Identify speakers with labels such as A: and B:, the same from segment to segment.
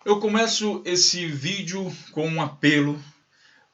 A: Eu começo esse vídeo com um apelo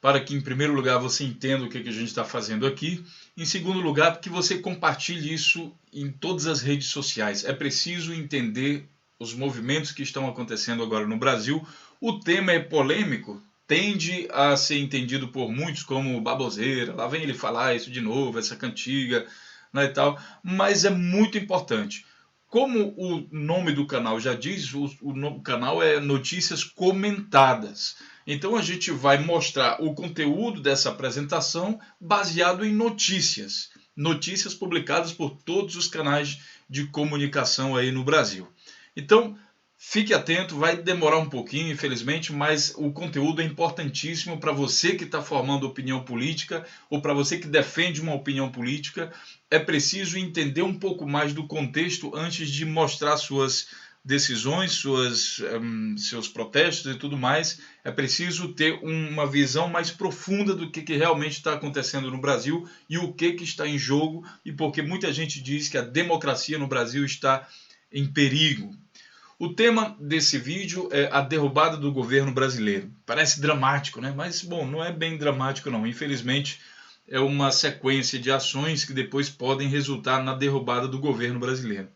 A: para que, em primeiro lugar, você entenda o que a gente está fazendo aqui. Em segundo lugar, que você compartilhe isso em todas as redes sociais. É preciso entender os movimentos que estão acontecendo agora no Brasil. O tema é polêmico, tende a ser entendido por muitos como baboseira. Lá vem ele falar isso de novo, essa cantiga, né, e tal. Mas é muito importante. Como o nome do canal já diz, o canal é Notícias Comentadas. Então a gente vai mostrar o conteúdo dessa apresentação baseado em notícias. Notícias publicadas por todos os canais de comunicação aí no Brasil. Então, fique atento, vai demorar um pouquinho, infelizmente, mas o conteúdo é importantíssimo para você que está formando opinião política ou para você que defende uma opinião política. É preciso entender um pouco mais do contexto antes de mostrar suas decisões, seus protestos e tudo mais. É preciso ter uma visão mais profunda do que realmente está acontecendo no Brasil e o que está em jogo, e porque muita gente diz que a democracia no Brasil está em perigo. O tema desse vídeo é a derrubada do governo brasileiro. Parece dramático, né? Mas, bom, não é bem dramático não. Infelizmente, é uma sequência de ações que depois podem resultar na derrubada do governo brasileiro.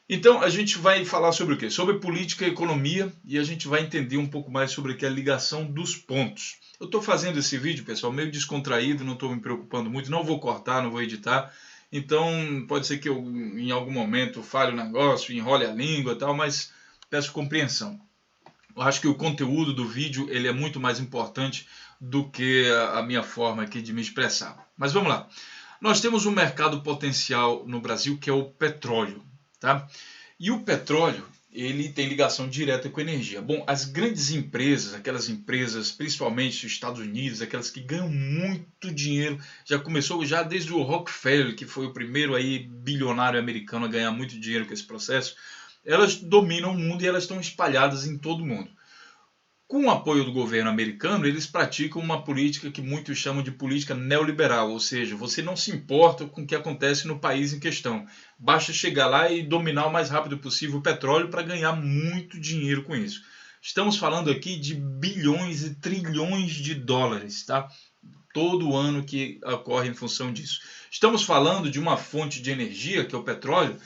A: Então, a gente vai falar sobre o quê? Sobre política e economia, e a gente vai entender um pouco mais sobre a ligação dos pontos. Eu estou fazendo esse vídeo, pessoal, meio descontraído, não estou me preocupando muito, não vou cortar, não vou editar. Então, pode ser que eu, em algum momento, fale o negócio, enrole a língua e tal, mas peço compreensão. Eu acho que o conteúdo do vídeo ele é muito mais importante do que a minha forma aqui de me expressar. Mas vamos lá. Nós temos um mercado potencial no Brasil que é o petróleo. Tá? E o petróleo, ele tem ligação direta com a energia. Bom, as grandes empresas, aquelas empresas, principalmente os Estados Unidos, aquelas que ganham muito dinheiro, já começou já desde o Rockefeller, que foi o primeiro aí bilionário americano a ganhar muito dinheiro com esse processo, elas dominam o mundo e elas estão espalhadas em todo o mundo. Com o apoio do governo americano, eles praticam uma política que muitos chamam de política neoliberal, ou seja, você não se importa com o que acontece no país em questão. Basta chegar lá e dominar o mais rápido possível o petróleo para ganhar muito dinheiro com isso. Estamos falando aqui de bilhões e trilhões de dólares, tá? Todo ano que ocorre em função disso. Estamos falando de uma fonte de energia, que é o petróleo,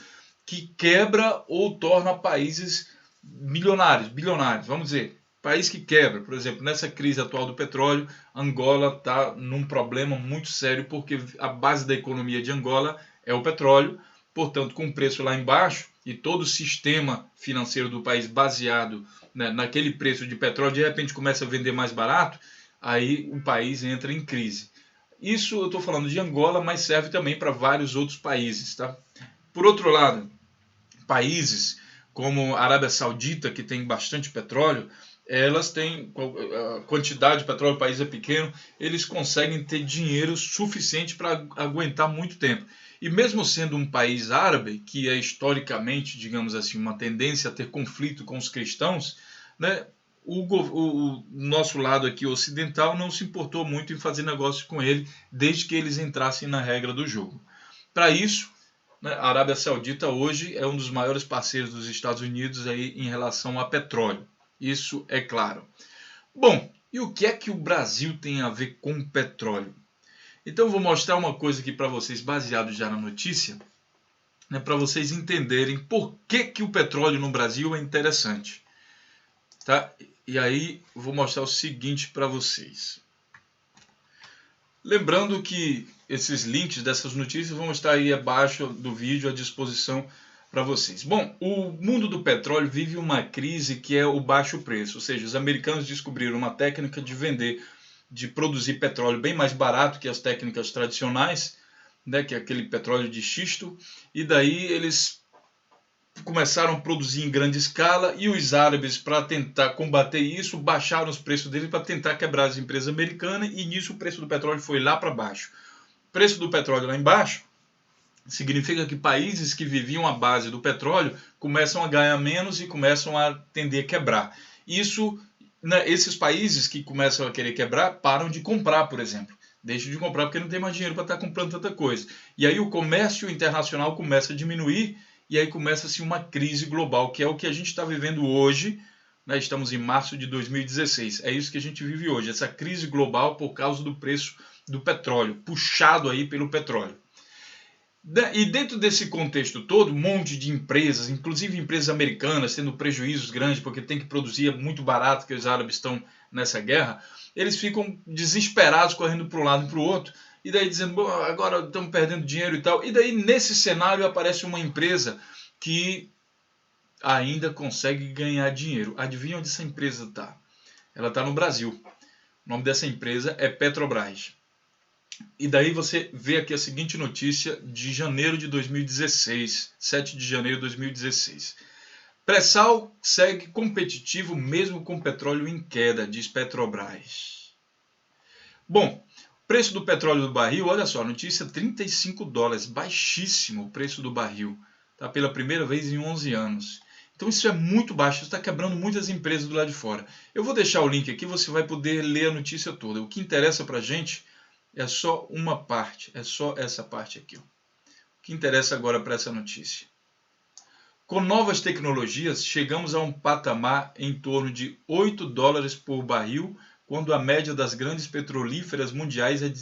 A: que quebra ou torna países milionários, bilionários, vamos dizer. País que quebra, por exemplo, nessa crise atual do petróleo, Angola está num problema muito sério porque a base da economia de Angola é o petróleo, portanto, com o preço lá embaixo e todo o sistema financeiro do país baseado, né, naquele preço de petróleo, de repente começa a vender mais barato, aí o país entra em crise. Isso eu estou falando de Angola, mas serve também para vários outros países. Tá? Por outro lado, países como a Arábia Saudita, que tem bastante petróleo, elas têm a quantidade de petróleo, o país é pequeno, eles conseguem ter dinheiro suficiente para aguentar muito tempo. E mesmo sendo um país árabe, que é historicamente, digamos assim, uma tendência a ter conflito com os cristãos, né, o nosso lado aqui ocidental não se importou muito em fazer negócio com ele, desde que eles entrassem na regra do jogo. Para isso, a Arábia Saudita hoje é um dos maiores parceiros dos Estados Unidos aí em relação a petróleo. Isso é claro. Bom, e o que é que o Brasil tem a ver com petróleo? Então eu vou mostrar uma coisa aqui para vocês, baseado já na notícia, né, para vocês entenderem por que o petróleo no Brasil é interessante. Tá? E aí eu vou mostrar o seguinte para vocês. Lembrando que esses links dessas notícias vão estar aí abaixo do vídeo à disposição para vocês. Bom, o mundo do petróleo vive uma crise que é o baixo preço, ou seja, os americanos descobriram uma técnica de vender, de produzir petróleo bem mais barato que as técnicas tradicionais, né, que é aquele petróleo de xisto, e daí eles começaram a produzir em grande escala e os árabes, para tentar combater isso, baixaram os preços deles para tentar quebrar as empresas americanas e nisso o preço do petróleo foi lá para baixo. O preço do petróleo lá embaixo significa que países que viviam à base do petróleo começam a ganhar menos e começam a tender a quebrar. Isso, né, esses países que começam a querer quebrar param de comprar, por exemplo. Deixam de comprar porque não tem mais dinheiro para estar comprando tanta coisa. E aí o comércio internacional começa a diminuir e aí começa-se uma crise global, que é o que a gente está vivendo hoje, né? Estamos em março de 2016. É isso que a gente vive hoje, essa crise global por causa do preço do petróleo, puxado aí pelo petróleo. E dentro desse contexto todo, um monte de empresas, inclusive empresas americanas, tendo prejuízos grandes porque tem que produzir muito barato, que os árabes estão nessa guerra, eles ficam desesperados, correndo para um lado e para o outro, e daí dizendo, bom, agora estamos perdendo dinheiro e tal. E daí nesse cenário aparece uma empresa que ainda consegue ganhar dinheiro. Adivinha onde essa empresa está? Ela está no Brasil. O nome dessa empresa é Petrobras. E daí você vê aqui a seguinte notícia de janeiro de 2016, 7 de janeiro de 2016. Pré-sal segue competitivo mesmo com petróleo em queda, diz Petrobras. Bom, preço do petróleo do barril, olha só, notícia $35, baixíssimo o preço do barril, tá? Pela primeira vez em 11 anos. Então isso é muito baixo, isso está quebrando muitas empresas do lado de fora. Eu vou deixar o link aqui, você vai poder ler a notícia toda. O que interessa para a gente é só uma parte, é só essa parte aqui. Ó. O que interessa agora para essa notícia. Com novas tecnologias, chegamos a um patamar em torno de $8 por barril, quando a média das grandes petrolíferas mundiais é de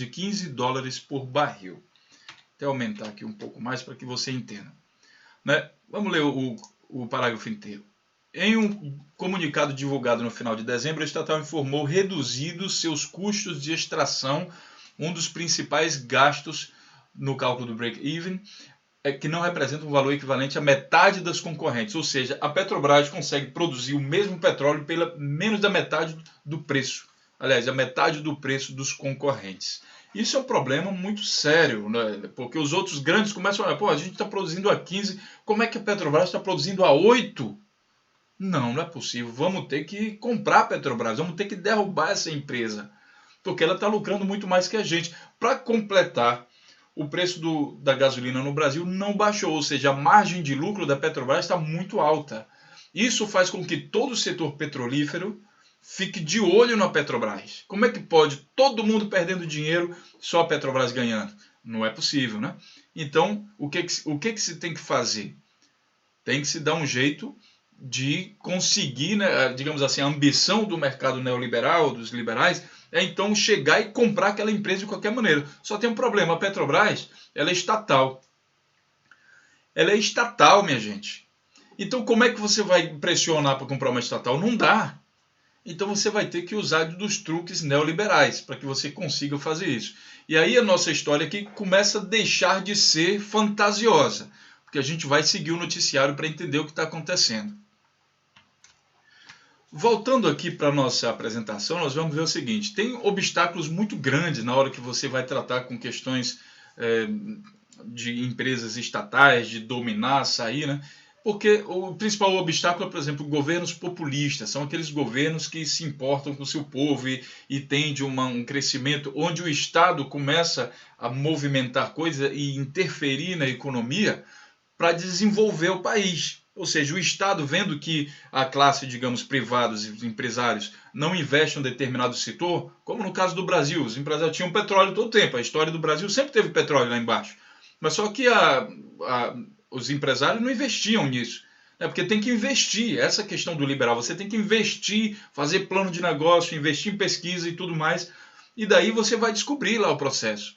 A: $15 por barril. Até aumentar aqui um pouco mais para que você entenda. Né? Vamos ler o parágrafo inteiro. Em um comunicado divulgado no final de dezembro, a estatal informou reduzidos seus custos de extração, um dos principais gastos no cálculo do break-even, que não representa um valor equivalente à metade das concorrentes. Ou seja, a Petrobras consegue produzir o mesmo petróleo pela menos da metade do preço. Aliás, a metade do preço dos concorrentes. Isso é um problema muito sério, né? Porque os outros grandes começam a olhar, pô, a gente está produzindo a 15, como é que a Petrobras está produzindo a 8? Não é possível. Vamos ter que comprar a Petrobras, vamos ter que derrubar essa empresa, porque ela está lucrando muito mais que a gente. Para completar, o preço da gasolina no Brasil não baixou, ou seja, a margem de lucro da Petrobras está muito alta. Isso faz com que todo o setor petrolífero fique de olho na Petrobras. Como é que pode todo mundo perdendo dinheiro, só a Petrobras ganhando? Não é possível, né? Então, o que se tem que fazer? Tem que se dar um jeito de conseguir, né, digamos assim, a ambição do mercado neoliberal, dos liberais, é então chegar e comprar aquela empresa de qualquer maneira. Só tem um problema, a Petrobras, ela é estatal. Ela é estatal, minha gente. Então como é que você vai pressionar para comprar uma estatal? Não dá. Então você vai ter que usar dos truques neoliberais para que você consiga fazer isso. E aí a nossa história aqui começa a deixar de ser fantasiosa, porque a gente vai seguir o noticiário para entender o que está acontecendo. Voltando aqui para a nossa apresentação, nós vamos ver o seguinte, tem obstáculos muito grandes na hora que você vai tratar com questões de empresas estatais, de dominar, sair, né? Porque o principal obstáculo é, por exemplo, governos populistas, são aqueles governos que se importam com o seu povo e tende um crescimento onde o Estado começa a movimentar coisas e interferir na economia para desenvolver o país. Ou seja, o Estado, vendo que a classe, digamos, privados e empresários não investem em um determinado setor, como no caso do Brasil, os empresários tinham petróleo todo o tempo, a história do Brasil sempre teve petróleo lá embaixo, mas só que os empresários não investiam nisso, né? Porque tem que investir, essa questão do liberal, você tem que investir, fazer plano de negócio, investir em pesquisa e tudo mais, e daí você vai descobrir lá o processo.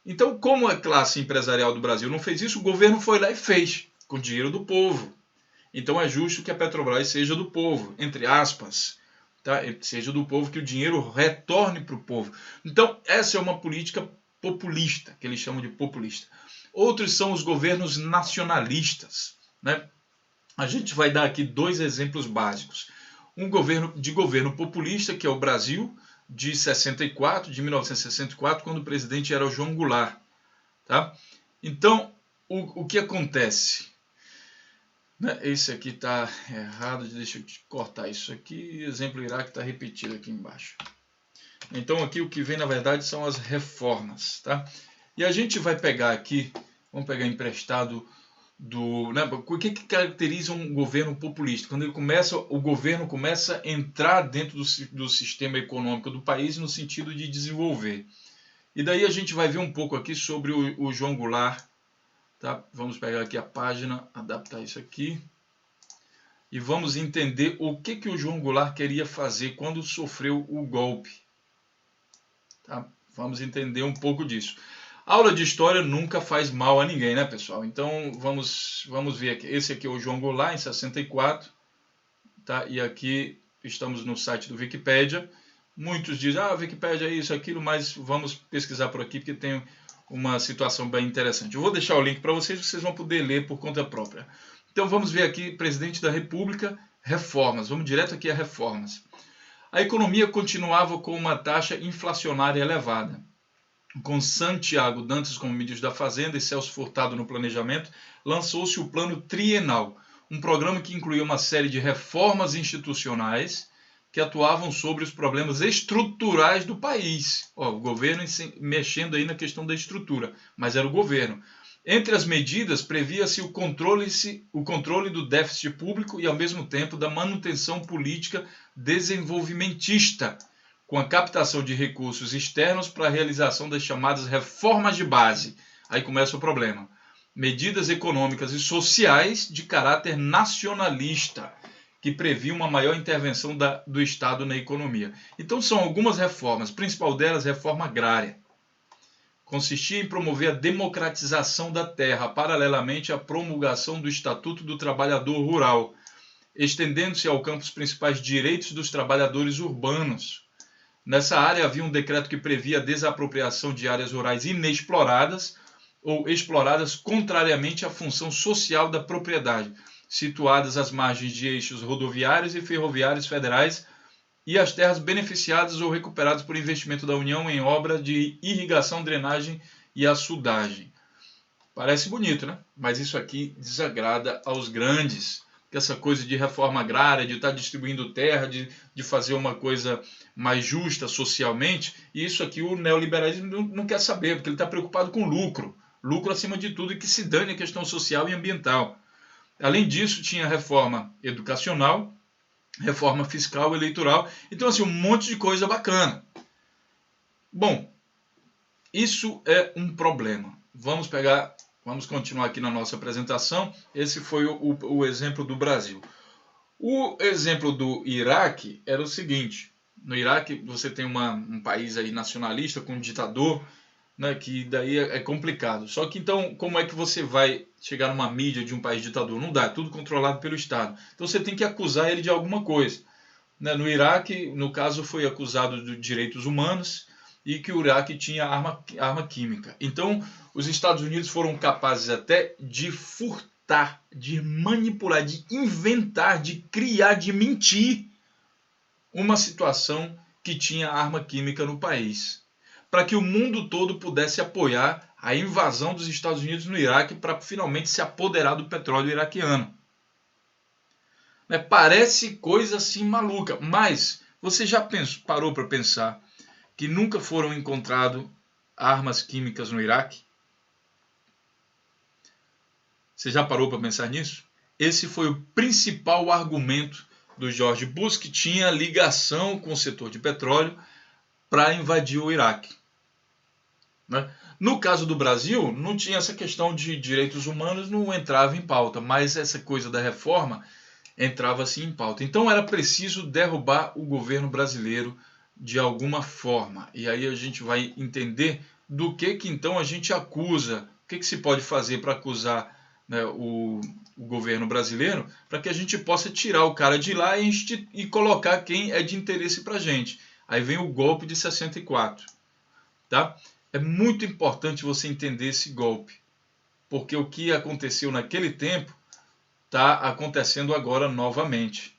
A: Então, como a classe empresarial do Brasil não fez isso, o governo foi lá e fez, com dinheiro do povo. Então é justo que a Petrobras seja do povo, entre aspas, tá? Seja do povo, que o dinheiro retorne para o povo. Então essa é uma política populista, que eles chamam de populista. Outros são os governos nacionalistas, né? A gente vai dar aqui dois exemplos básicos. Um governo populista, que é o Brasil, de 1964, quando o presidente era o João Goulart. Tá? Então, o que acontece? Esse aqui está errado, deixa eu cortar isso aqui, exemplo Iraque está repetido aqui embaixo. Então aqui o que vem na verdade são as reformas, tá? E a gente vai pegar aqui, vamos pegar emprestado o que caracteriza um governo populista? Quando o governo começa a entrar dentro do sistema econômico do país no sentido de desenvolver. E daí a gente vai ver um pouco aqui sobre o João Goulart. Tá? Vamos pegar aqui a página, adaptar isso aqui. e vamos entender o que o João Goulart queria fazer quando sofreu o golpe. Tá? Vamos entender um pouco disso. Aula de história nunca faz mal a ninguém, né, pessoal? Então vamos ver aqui. Esse aqui é o João Goulart, em 64. Tá? E aqui estamos no site do Wikipédia. Muitos dizem, a Wikipédia é isso, aquilo, mas vamos pesquisar por aqui porque tem uma situação bem interessante. Eu vou deixar o link para vocês, vocês vão poder ler por conta própria. Então vamos ver aqui, presidente da República, reformas. Vamos direto aqui a reformas. A economia continuava com uma taxa inflacionária elevada. Com Santiago Dantas como ministro da Fazenda e Celso Furtado no planejamento, lançou-se o Plano Trienal, um programa que incluía uma série de reformas institucionais que atuavam sobre os problemas estruturais do país. O governo mexendo aí na questão da estrutura, mas era o governo. Entre as medidas, previa-se o controle do déficit público e, ao mesmo tempo, da manutenção política desenvolvimentista, com a captação de recursos externos para a realização das chamadas reformas de base. Aí começa o problema. Medidas econômicas e sociais de caráter nacionalista, que previam uma maior intervenção do Estado na economia. Então são algumas reformas, a principal delas, reforma agrária. Consistia em promover a democratização da terra, paralelamente à promulgação do Estatuto do Trabalhador Rural, estendendo-se ao campo os principais direitos dos trabalhadores urbanos. Nessa área havia um decreto que previa a desapropriação de áreas rurais inexploradas ou exploradas contrariamente à função social da propriedade, situadas às margens de eixos rodoviários e ferroviários federais, e as terras beneficiadas ou recuperadas por investimento da União em obra de irrigação, drenagem e açudagem. Parece bonito, né? Mas isso aqui desagrada aos grandes. Essa coisa de reforma agrária, de estar distribuindo terra, de fazer uma coisa mais justa socialmente, e isso aqui o neoliberalismo não quer saber, porque ele está preocupado com lucro. Lucro acima de tudo, e que se dane a questão social e ambiental. Além disso, tinha reforma educacional, reforma fiscal, eleitoral. Então, assim, um monte de coisa bacana. Bom, isso é um problema. Vamos continuar aqui na nossa apresentação. Esse foi o exemplo do Brasil. O exemplo do Iraque era o seguinte. No Iraque, você tem um país aí nacionalista com um ditador, né, que daí é complicado. Só que então, como é que você vai chegar numa mídia de um país ditador? Não dá, é tudo controlado pelo Estado. Então você tem que acusar ele de alguma coisa. No Iraque, no caso, foi acusado de direitos humanos e que o Iraque tinha arma química. Então, os Estados Unidos foram capazes até de furtar, de manipular, de inventar, de criar, de mentir uma situação que tinha arma química no país, para que o mundo todo pudesse apoiar a invasão dos Estados Unidos no Iraque para finalmente se apoderar do petróleo iraquiano. Parece coisa assim maluca, mas você já parou para pensar que nunca foram encontradas armas químicas no Iraque? Você já parou para pensar nisso? Esse foi o principal argumento do George Bush, que tinha ligação com o setor de petróleo, para invadir o Iraque. No caso do Brasil, não tinha essa questão de direitos humanos, não entrava em pauta, mas essa coisa da reforma entrava sim em pauta. Então era preciso derrubar o governo brasileiro de alguma forma. E aí a gente vai entender do que então a gente acusa, o que se pode fazer para acusar, né, o governo brasileiro, para que a gente possa tirar o cara de lá e colocar quem é de interesse para a gente. Aí vem o golpe de 64. Tá? É muito importante você entender esse golpe, porque o que aconteceu naquele tempo está acontecendo agora novamente.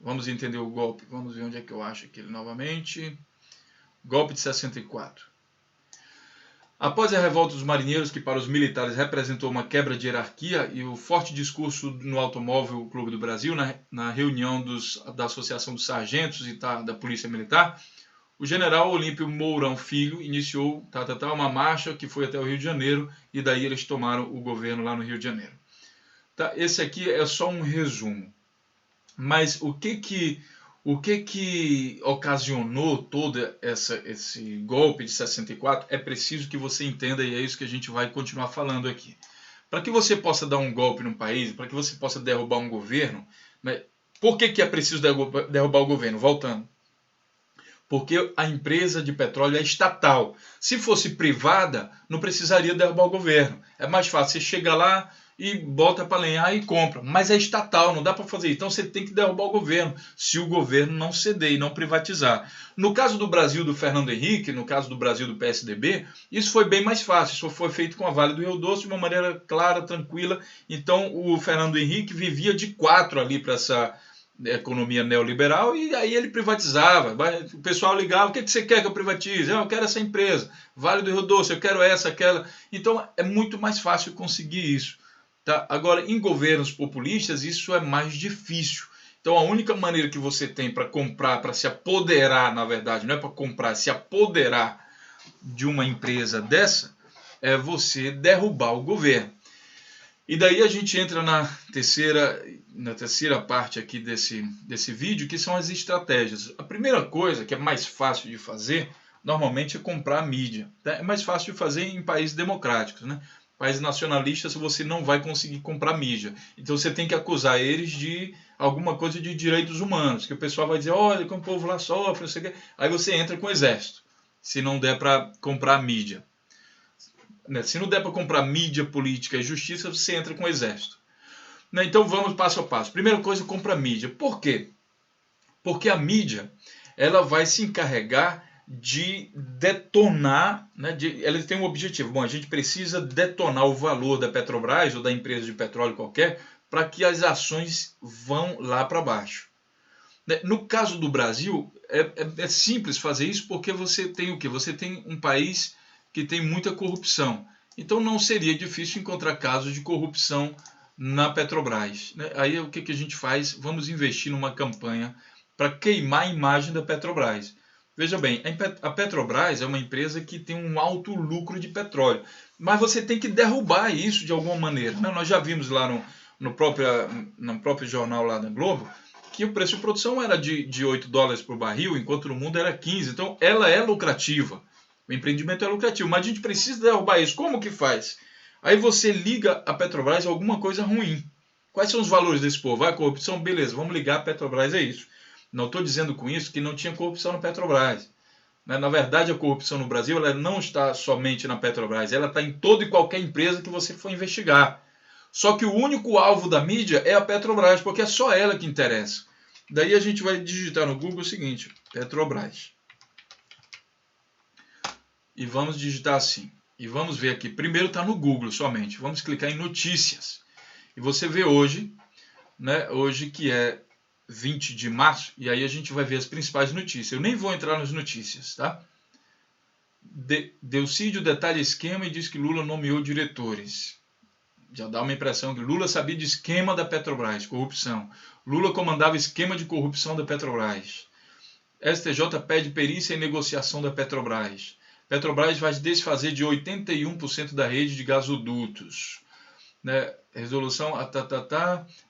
A: Vamos entender o golpe. Vamos ver onde é que eu acho aquele novamente. Golpe de 64. Após a revolta dos marinheiros, que para os militares representou uma quebra de hierarquia, e o forte discurso no Automóvel Clube do Brasil, na reunião da Associação dos Sargentos e da Polícia Militar, o general Olímpio Mourão Filho iniciou uma marcha que foi até o Rio de Janeiro, e daí eles tomaram o governo lá no Rio de Janeiro. Esse aqui é só um resumo. Mas o que ocasionou todo esse golpe de 64 é preciso que você entenda, e é isso que a gente vai continuar falando aqui. Para que você possa dar um golpe num país, para que você possa derrubar um governo, Por que é preciso derrubar o governo? Voltando. Porque a empresa de petróleo é estatal. Se fosse privada, não precisaria derrubar o governo. É mais fácil, você chega lá e bota para lenhar e compra. Mas é estatal, não dá para fazer isso. Então você tem que derrubar o governo, se o governo não ceder e não privatizar. No caso do Brasil do Fernando Henrique, no caso do Brasil do PSDB, isso foi bem mais fácil. Isso foi feito com a Vale do Rio Doce de uma maneira clara, tranquila. Então o Fernando Henrique vivia de 4 ali para essa economia neoliberal, e aí ele privatizava. O pessoal ligava: o que você quer que eu privatize? Eu quero essa empresa, Vale do Rio Doce, eu quero essa, aquela. Então é muito mais fácil conseguir isso. Tá? Agora, em governos populistas, isso é mais difícil. Então a única maneira que você tem para comprar, para se apoderar, na verdade, não é para comprar, se apoderar de uma empresa dessa, é você derrubar o governo. E daí a gente entra na terceira parte aqui desse vídeo, que são as estratégias. A primeira coisa, que é mais fácil de fazer, normalmente é comprar a mídia. Tá? É mais fácil de fazer em países democráticos, né? Países nacionalistas você não vai conseguir comprar mídia. Então você tem que acusar eles de alguma coisa de direitos humanos, que o pessoal vai dizer: olha, como o povo lá sofre, não sei o quê. Aí você entra com o exército, se não der para comprar mídia. Se não der para comprar mídia, política e justiça, você entra com o exército. Então vamos passo a passo. Primeira coisa, compra mídia. Por quê? Porque a mídia ela vai se encarregar de detonar, ela tem um objetivo. Bom, a gente precisa detonar o valor da Petrobras ou da empresa de petróleo qualquer para que as vão lá para baixo. No caso do Brasil, é simples fazer isso, porque você tem o quê? Você tem um país que tem muita corrupção. Então não seria difícil encontrar casos de corrupção na Petrobras. Aí o que a gente faz? Vamos investir numa campanha para queimar a imagem da Petrobras. Veja bem, a Petrobras é uma empresa que tem um alto lucro de petróleo, mas você tem que derrubar isso de alguma maneira. Nós já vimos lá no próprio jornal lá da Globo que o preço de produção era de 8 dólares por barril, enquanto no mundo era 15. Então ela é lucrativa. O empreendimento é lucrativo, mas a gente precisa derrubar isso. Como que faz? Aí você liga a Petrobras a alguma coisa ruim. Quais são os valores desse povo? A corrupção? Beleza, vamos ligar a Petrobras a isso. Não estou dizendo com isso que não tinha corrupção na Petrobras. Na verdade, a corrupção no Brasil ela não está somente na Petrobras, ela está em toda e qualquer empresa que você for investigar. Só que o único alvo da mídia é a Petrobras, porque é só ela que interessa. Daí a gente vai digitar no Google o seguinte: Petrobras. E vamos digitar assim. E vamos ver aqui. Primeiro está no Google somente. Vamos clicar em notícias. E você vê hoje, hoje que é 20 de março, e aí a gente vai ver as principais notícias. Eu nem vou entrar nas notícias, tá? Delcídio detalha esquema e diz que Lula nomeou diretores. Já dá uma impressão que Lula sabia de esquema da Petrobras, corrupção. Lula comandava esquema de corrupção da Petrobras. STJ pede perícia e negociação da Petrobras. Petrobras vai desfazer de 81% da rede de gasodutos. Resolução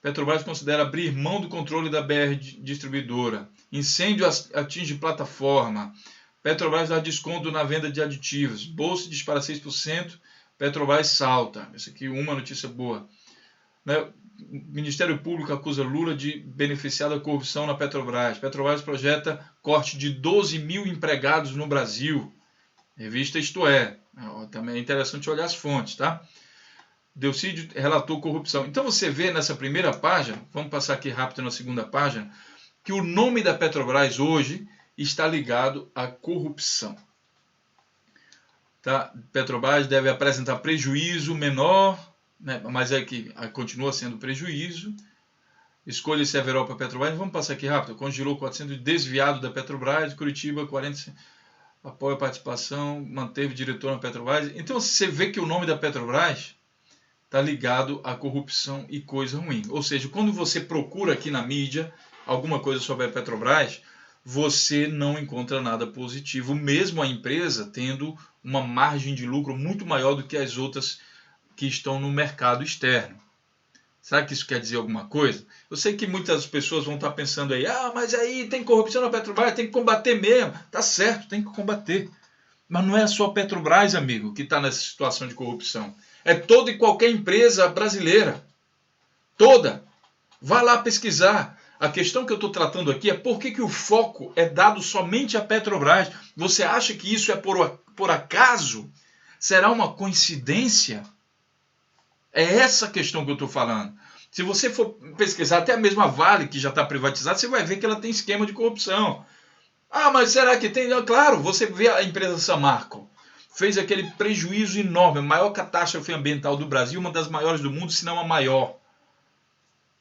A: Petrobras considera abrir mão do controle da BR distribuidora. Incêndio atinge plataforma. Petrobras dá desconto na venda de aditivos. Bolsa dispara 6%. Petrobras salta. Essa aqui é uma notícia boa. Ministério Público acusa Lula de beneficiar da corrupção na Petrobras. Petrobras projeta corte de 12 mil empregados no Brasil. Revista Isto É. Também é interessante olhar as fontes, tá? Delcídio relatou corrupção. Então você vê nessa primeira página, vamos passar aqui rápido na segunda página, que o nome da Petrobras hoje está ligado à corrupção. Tá? Petrobras deve apresentar prejuízo menor, mas é que continua sendo prejuízo. Escolha se haverá para a Petrobras. Vamos passar aqui rápido. Congelou 400 desviado da Petrobras. Curitiba, 40... apoia a participação, manteve diretor na Petrobras. Então você vê que o nome da Petrobras está ligado à corrupção e coisa ruim. Ou seja, quando você procura aqui na mídia alguma coisa sobre a Petrobras, você não encontra nada positivo, mesmo a empresa tendo uma margem de lucro muito maior do que as outras que estão no mercado externo. Será que isso quer dizer alguma coisa? Eu sei que muitas pessoas vão estar pensando aí: mas aí tem corrupção na Petrobras, tem que combater mesmo. Tá certo, tem que combater. Mas não é só a Petrobras, amigo, que está nessa situação de corrupção. É toda e qualquer empresa brasileira. Toda. Vá lá pesquisar. A questão que eu estou tratando aqui é por que o foco é dado somente à Petrobras. Você acha que isso é por acaso? Será uma coincidência? É essa questão que eu estou falando. Se você for pesquisar até a mesma Vale, que já está privatizada, você vai ver que ela tem esquema de corrupção. Ah, mas será que tem? Claro, você vê a empresa Samarco. Fez aquele prejuízo enorme, a maior catástrofe ambiental do Brasil, uma das maiores do mundo, se não a maior.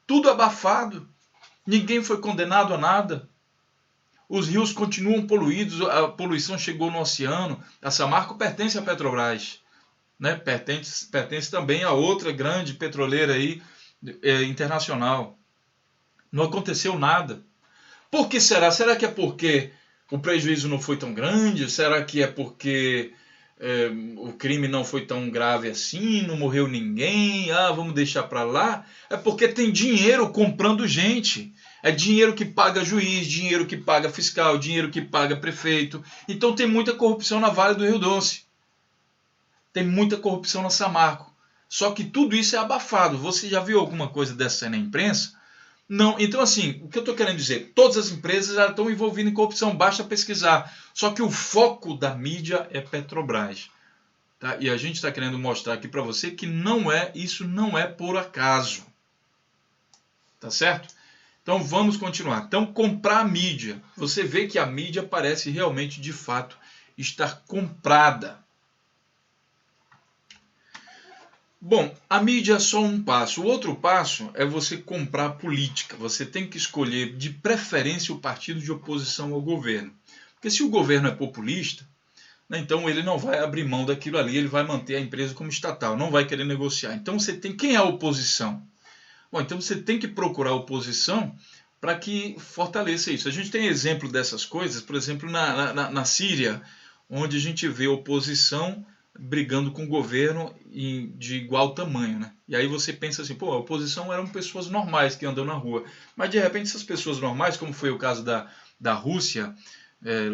A: Tudo abafado. Ninguém foi condenado a nada. Os rios continuam poluídos, a poluição chegou no oceano. A Samarco pertence à Petrobras, né? Pertence também a outra grande petroleira aí, internacional. Não aconteceu nada. Por que será? Será que é porque o prejuízo não foi tão grande? Será que é porque o crime não foi tão grave assim? Não morreu ninguém? Ah, vamos deixar para lá? É porque tem dinheiro comprando gente. É dinheiro que paga juiz, dinheiro que paga fiscal, dinheiro que paga prefeito. Então tem muita corrupção na Vale do Rio Doce. Tem muita corrupção na Samarco. Só que tudo isso é abafado. Você já viu alguma coisa dessa na imprensa? Não. Então, assim, o que eu estou querendo dizer? Todas as empresas já estão envolvidas em corrupção. Basta pesquisar. Só que o foco da mídia é Petrobras. Tá? E a gente está querendo mostrar aqui para você que isso não é por acaso. Tá certo? Então vamos continuar. Então, comprar a mídia. Você vê que a mídia parece realmente, de fato, estar comprada. Bom, a mídia é só um passo. O outro passo é você comprar a política. Você tem que escolher, de preferência, o partido de oposição ao governo. Porque se o governo é populista, né, então ele não vai abrir mão daquilo ali, ele vai manter a empresa como estatal, não vai querer negociar. Então você tem... Quem é a oposição? Bom, então você tem que procurar oposição para que fortaleça isso. A gente tem exemplo dessas coisas, por exemplo, na Síria, onde a gente vê oposição brigando com o governo de igual tamanho, né? E aí você pensa assim, pô, a oposição eram pessoas normais que andam na rua. Mas de repente essas pessoas normais, como foi o caso da Rússia,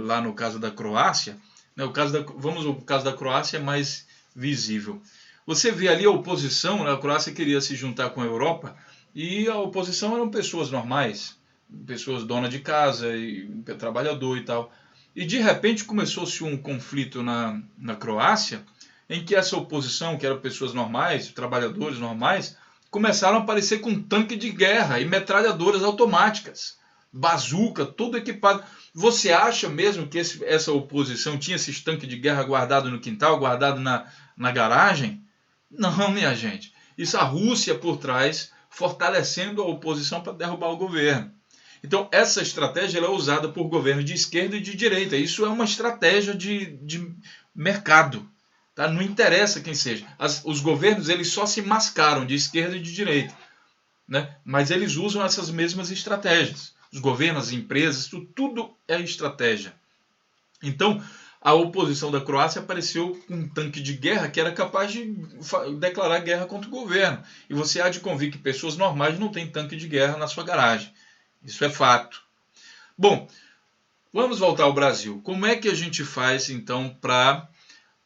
A: lá no caso da Croácia, né, o caso da Croácia é mais visível. Você vê ali a oposição, a Croácia queria se juntar com a Europa e a oposição eram pessoas normais, pessoas donas de casa, e trabalhador e tal. E de repente começou-se um conflito na Croácia, em que essa oposição, que eram pessoas normais, trabalhadores normais, começaram a aparecer com tanque de guerra e metralhadoras automáticas, bazuca, tudo equipado. Você acha mesmo que essa oposição tinha esses tanques de guerra guardados no quintal, guardados na garagem? Não, minha gente. Isso a Rússia por trás, fortalecendo a oposição para derrubar o governo. Então, essa estratégia ela é usada por governos de esquerda e de direita. Isso é uma estratégia de mercado. Tá? Não interessa quem seja. Os governos eles só se mascaram de esquerda e de direita. Né? Mas eles usam essas mesmas estratégias. Os governos, as empresas, tudo é estratégia. Então, a oposição da Croácia apareceu com um tanque de guerra que era capaz de declarar guerra contra o governo. E você há de convir que pessoas normais não têm tanque de guerra na sua garagem. Isso é fato. Bom, vamos voltar ao Brasil. Como é que a gente faz, então, para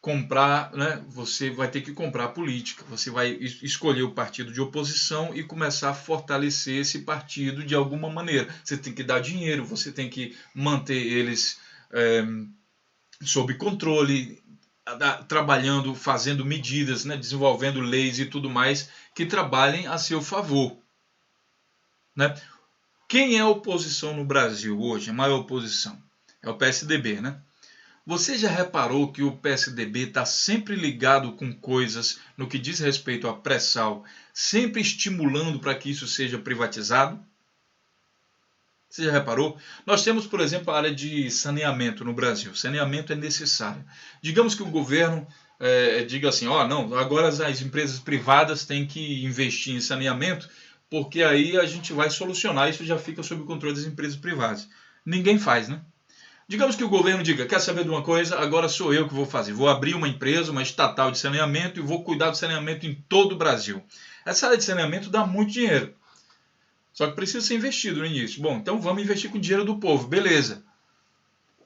A: comprar, né? Você vai ter que comprar a política. Você vai escolher o partido de oposição e começar a fortalecer esse partido de alguma maneira. Você tem que dar dinheiro, você tem que manter eles sob controle, trabalhando, fazendo medidas, né? Desenvolvendo leis e tudo mais que trabalhem a seu favor. Né? Quem é a oposição no Brasil hoje? A maior oposição é o PSDB, né? Você já reparou que o PSDB está sempre ligado com coisas no que diz respeito a pré-sal, sempre estimulando para que isso seja privatizado? Você já reparou? Nós temos, por exemplo, a área de saneamento no Brasil. Saneamento é necessário. Digamos que o governo diga assim, não, agora as empresas privadas têm que investir em saneamento, porque aí a gente vai solucionar, isso já fica sob o controle das empresas privadas. Ninguém faz, né? Digamos que o governo diga, quer saber de uma coisa? Agora sou eu que vou fazer. Vou abrir uma empresa, uma estatal de saneamento e vou cuidar do saneamento em todo o Brasil. Essa área de saneamento dá muito dinheiro. Só que precisa ser investido no início. Bom, então vamos investir com o dinheiro do povo, beleza.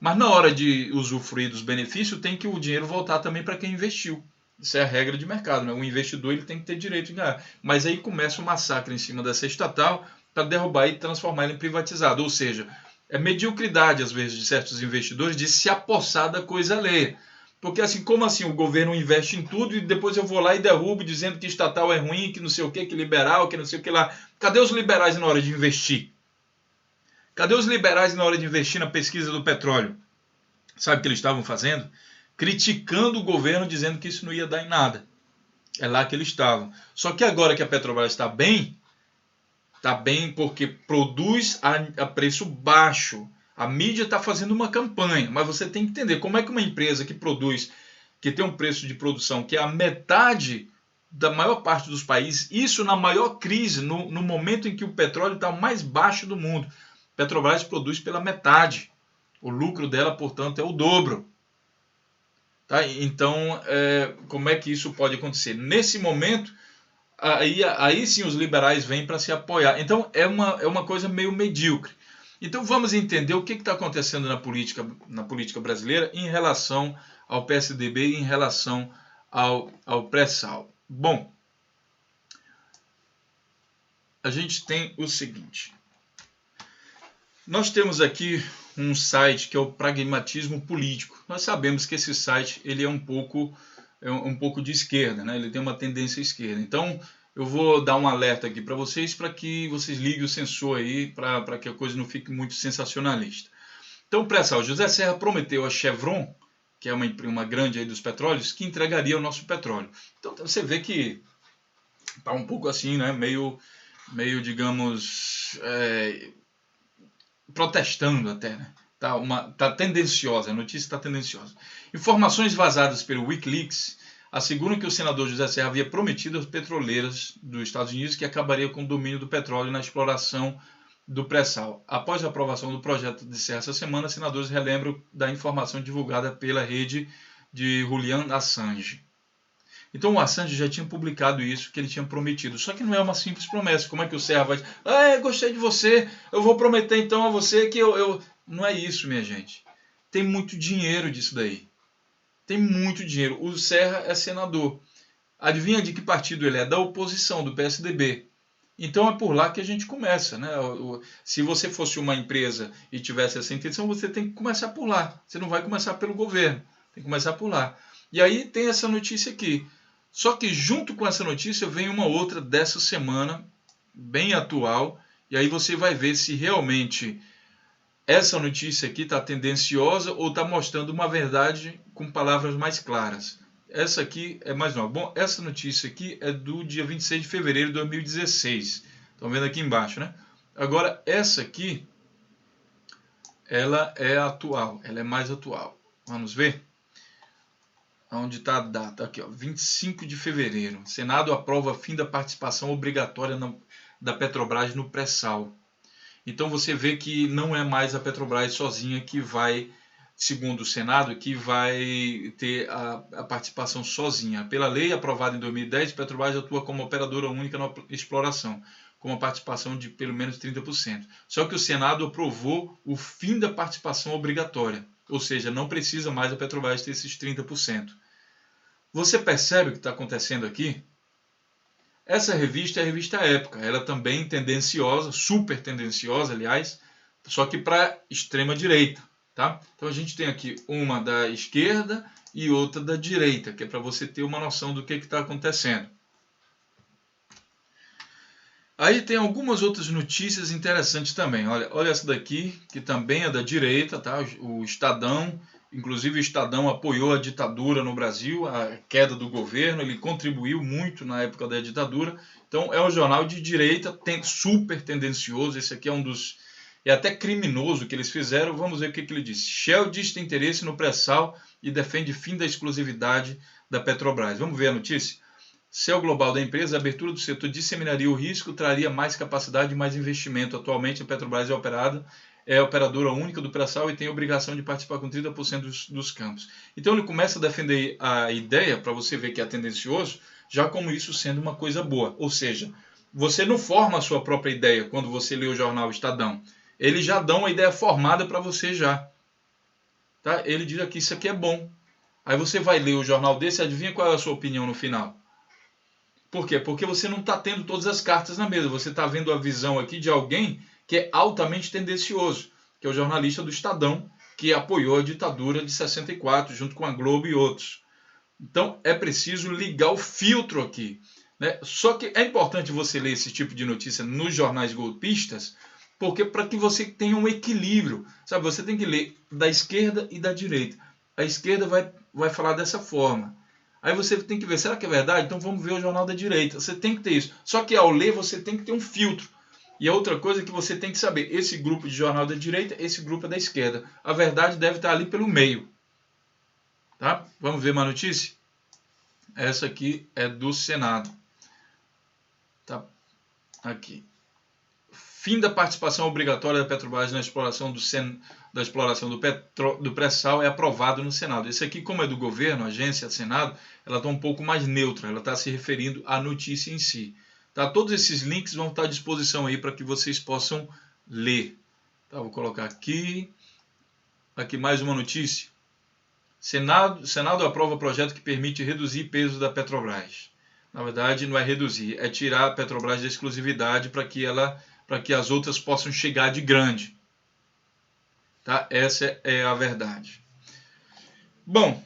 A: Mas na hora de usufruir dos benefícios, tem que o dinheiro voltar também para quem investiu. Isso é a regra de mercado, né? O investidor ele tem que ter direito de ganhar. Mas aí começa o massacre em cima dessa estatal para derrubar e transformar ele em privatizado. Ou seja, é mediocridade, às vezes, de certos investidores de se apossar da coisa alheia. Porque assim, como assim o governo investe em tudo e depois eu vou lá e derrubo dizendo que estatal é ruim, que não sei o que liberal, que não sei o que lá. Cadê os liberais na hora de investir? Cadê os liberais na hora de investir na pesquisa do petróleo? Sabe o que eles estavam fazendo? Criticando o governo, dizendo que isso não ia dar em nada. É lá que eles estavam. Só que agora que a Petrobras está bem porque produz a preço baixo. A mídia está fazendo uma campanha, mas você tem que entender como é que uma empresa que produz, que tem um preço de produção que é a metade da maior parte dos países, isso na maior crise, no momento em que o petróleo está mais baixo do mundo. Petrobras produz pela metade. O lucro dela, portanto, é o dobro. Tá? Então, como é que isso pode acontecer? Nesse momento, aí sim os liberais vêm para se apoiar. Então, é uma coisa meio medíocre. Então, vamos entender o que está acontecendo na política brasileira em relação ao PSDB e em relação ao pré-sal. Bom, a gente tem o seguinte. Nós temos aqui um site que é o Pragmatismo Político. Nós sabemos que esse site ele é um pouco de esquerda, né? Ele tem uma tendência à esquerda. Então, eu vou dar um alerta aqui para que vocês liguem o sensor aí, para que a coisa não fique muito sensacionalista. Então, o pré-sal, José Serra prometeu a Chevron, que é uma grande aí dos petróleos, que entregaria o nosso petróleo. Então, você vê que está um pouco assim, né? Meio digamos, protestando até, né? Tá tendenciosa, a notícia está tendenciosa. Informações vazadas pelo Wikileaks asseguram que o senador José Serra havia prometido às petroleiras dos Estados Unidos que acabaria com o domínio do petróleo na exploração do pré-sal. Após a aprovação do projeto de Serra essa semana, senadores relembram da informação divulgada pela rede de Julian Assange. Então o Assange já tinha publicado isso, que ele tinha prometido. Só que não é uma simples promessa. Como é que o Serra vai dizer, gostei de você, eu vou prometer então a você que eu... Não é isso, minha gente. Tem muito dinheiro disso daí. Tem muito dinheiro. O Serra é senador. Adivinha de que partido ele é? Da oposição, do PSDB. Então é por lá que a gente começa, né? Se você fosse uma empresa e tivesse essa intenção, você tem que começar por lá. Você não vai começar pelo governo. Tem que começar por lá. E aí tem essa notícia aqui. Só que junto com essa notícia vem uma outra dessa semana, bem atual. E aí você vai ver se realmente essa notícia aqui está tendenciosa ou está mostrando uma verdade com palavras mais claras. Essa aqui é mais nova. Bom, essa notícia aqui é do dia 26 de fevereiro de 2016. Estão vendo aqui embaixo, né? Agora, essa aqui, ela é atual, ela é mais atual. Vamos ver? Onde está a data? Aqui, ó, 25 de fevereiro. Senado aprova fim da participação obrigatória da Petrobras no pré-sal. Então você vê que não é mais a Petrobras sozinha que vai, segundo o Senado, que vai ter a participação sozinha. Pela lei aprovada em 2010, a Petrobras atua como operadora única na exploração, com uma participação de pelo menos 30%. Só que o Senado aprovou o fim da participação obrigatória, ou seja, não precisa mais a Petrobras ter esses 30%. Você percebe o que está acontecendo aqui? Essa revista é a revista Época, ela também tendenciosa, super tendenciosa, aliás, só que para extrema direita, tá? Então a gente tem aqui uma da esquerda e outra da direita, que é para você ter uma noção do que está acontecendo. Aí tem algumas outras notícias interessantes também. Olha essa daqui, que também é da direita, tá? O Estadão. Inclusive o Estadão apoiou a ditadura no Brasil, a queda do governo, ele contribuiu muito na época da ditadura. Então é um jornal de direita, super tendencioso, esse aqui é um dos... É até criminoso o que eles fizeram, vamos ver o que ele disse. Shell diz ter interesse no pré-sal e defende fim da exclusividade da Petrobras. Vamos ver a notícia? Céu global da empresa, a abertura do setor disseminaria o risco, traria mais capacidade e mais investimento. Atualmente a Petrobras é operadora única do pré-sal e tem a obrigação de participar com 30% dos campos. Então ele começa a defender a ideia, para você ver que é tendencioso, já como isso sendo uma coisa boa. Ou seja, você não forma a sua própria ideia quando você lê o jornal Estadão. Eles já dão uma ideia formada para você já. Tá? Ele diz aqui, isso aqui é bom. Aí você vai ler o jornal desse, adivinha qual é a sua opinião no final? Por quê? Porque você não está tendo todas as cartas na mesa. Você está vendo a visão aqui de alguém que é altamente tendencioso, que é o jornalista do Estadão, que apoiou a ditadura de 64, junto com a Globo e outros. Então, é preciso ligar o filtro aqui, né? Só que é importante você ler esse tipo de notícia nos jornais golpistas, porque para que você tenha um equilíbrio, sabe? Você tem que ler da esquerda e da direita. A esquerda vai falar dessa forma. Aí você tem que ver, será que é verdade? Então vamos ver o jornal da direita. Você tem que ter isso. Só que ao ler você tem que ter um filtro. E a outra coisa é que você tem que saber, esse grupo de jornal da direita, esse grupo é da esquerda. A verdade deve estar ali pelo meio. Tá? Vamos ver uma notícia? Essa aqui é do Senado. Tá? Aqui. Fim da participação obrigatória da Petrobras na exploração do pré-sal é aprovado no Senado. Esse aqui, como é do governo, agência, Senado, ela está um pouco mais neutra, ela está se referindo à notícia em si. Tá? Todos esses links vão estar à disposição aí para que vocês possam ler. Tá? Vou colocar aqui. Aqui mais uma notícia. Senado aprova projeto que permite reduzir peso da Petrobras. Na verdade, não é reduzir, é tirar a Petrobras da exclusividade para que as outras possam chegar de grande. Tá? Essa é a verdade. Bom,